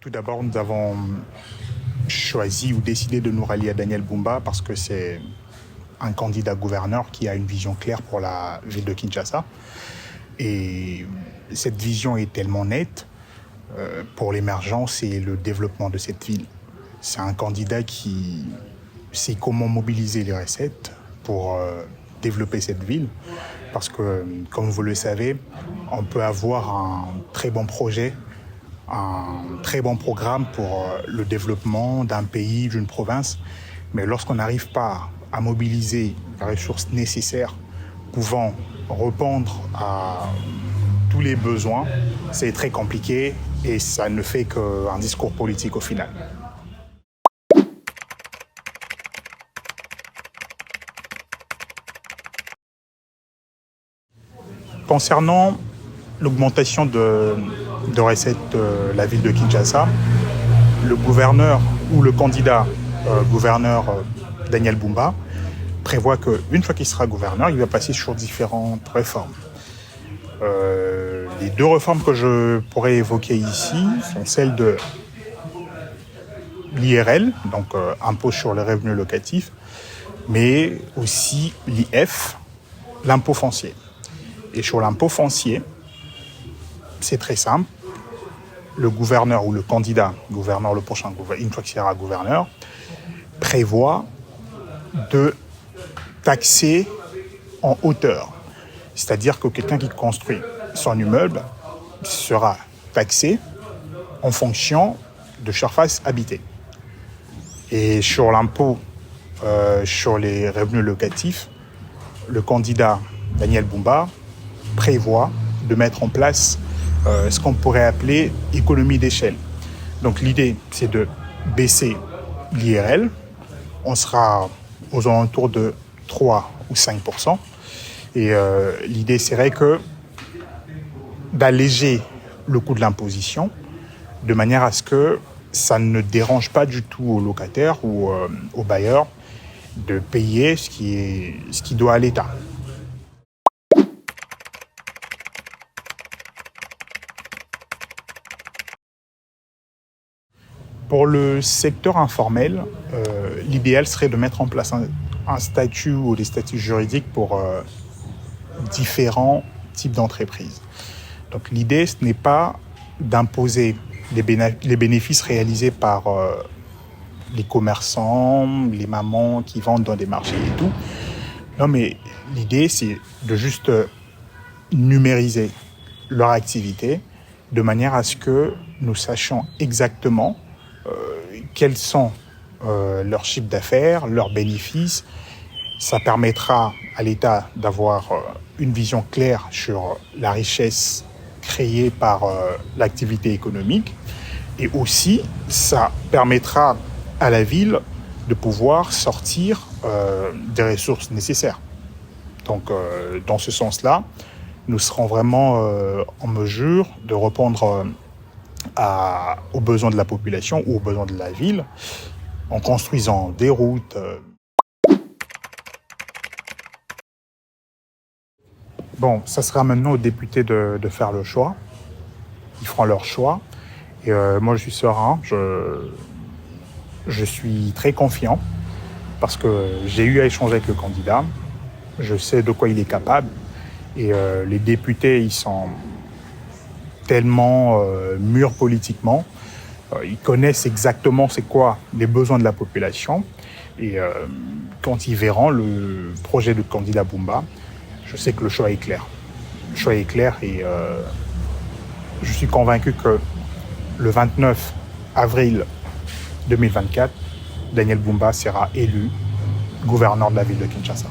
Tout d'abord, nous avons choisi ou décidé de nous rallier à Daniel Bumba parce que c'est un candidat gouverneur qui a une vision claire pour la ville de Kinshasa. Et cette vision est tellement nette pour l'émergence et le développement de cette ville. C'est un candidat qui sait comment mobiliser les recettes pour développer cette ville. Parce que, comme vous le savez, on peut avoir un très bon projet, un très bon programme pour le développement d'un pays, d'une province. Mais lorsqu'on n'arrive pas à mobiliser les ressources nécessaires pouvant répondre à tous les besoins, c'est très compliqué et ça ne fait qu'un discours politique au final. Concernant l'augmentation de recettes de la ville de Kinshasa, le gouverneur ou le candidat gouverneur Daniel Bumba prévoit qu'une fois qu'il sera gouverneur, il va passer sur différentes réformes. Les deux réformes que je pourrais évoquer ici sont celles de l'IRL, donc impôt sur les revenus locatifs, mais aussi l'IF, l'impôt foncier. Et sur l'impôt foncier, c'est très simple. Le gouverneur ou le candidat gouverneur, le prochain gouverneur, une fois qu'il sera gouverneur, prévoit de taxer en hauteur. C'est-à-dire que quelqu'un qui construit son immeuble sera taxé en fonction de surface habitée. Et sur l'impôt sur les revenus locatifs, le candidat Daniel Bumba prévoit de mettre en place ce qu'on pourrait appeler économie d'échelle. Donc l'idée, c'est de baisser l'IRL. On sera aux alentours de 3 ou 5%. Et l'idée serait d'alléger le coût de l'imposition de manière à ce que ça ne dérange pas du tout aux locataires ou aux bailleurs de payer ce qui doit à l'État. Pour le secteur informel, l'idéal serait de mettre en place un statut ou des statuts juridiques pour différents types d'entreprises. Donc l'idée, ce n'est pas d'imposer les bénéfices réalisés par les commerçants, les mamans qui vendent dans des marchés et tout. Non, mais l'idée, c'est de juste numériser leur activité de manière à ce que nous sachions exactement quels sont leurs chiffres d'affaires, leurs bénéfices. Ça permettra à l'État d'avoir une vision claire sur la richesse créée par l'activité économique. Et aussi, ça permettra à la ville de pouvoir sortir des ressources nécessaires. Donc, dans ce sens-là, nous serons vraiment en mesure de répondre aux besoins de la population ou aux besoins de la ville en construisant des routes. Bon, ça sera maintenant aux députés de faire le choix. Ils feront leur choix. Et moi, je suis serein. Je suis très confiant parce que j'ai eu à échanger avec le candidat. Je sais de quoi il est capable. Et les députés, ils sont tellement mûrs politiquement. Ils connaissent exactement c'est quoi les besoins de la population. Et quand ils verront le projet de candidat Bumba, je sais que le choix est clair. Le choix est clair et je suis convaincu que le 29 avril 2024, Daniel Bumba sera élu gouverneur de la ville de Kinshasa.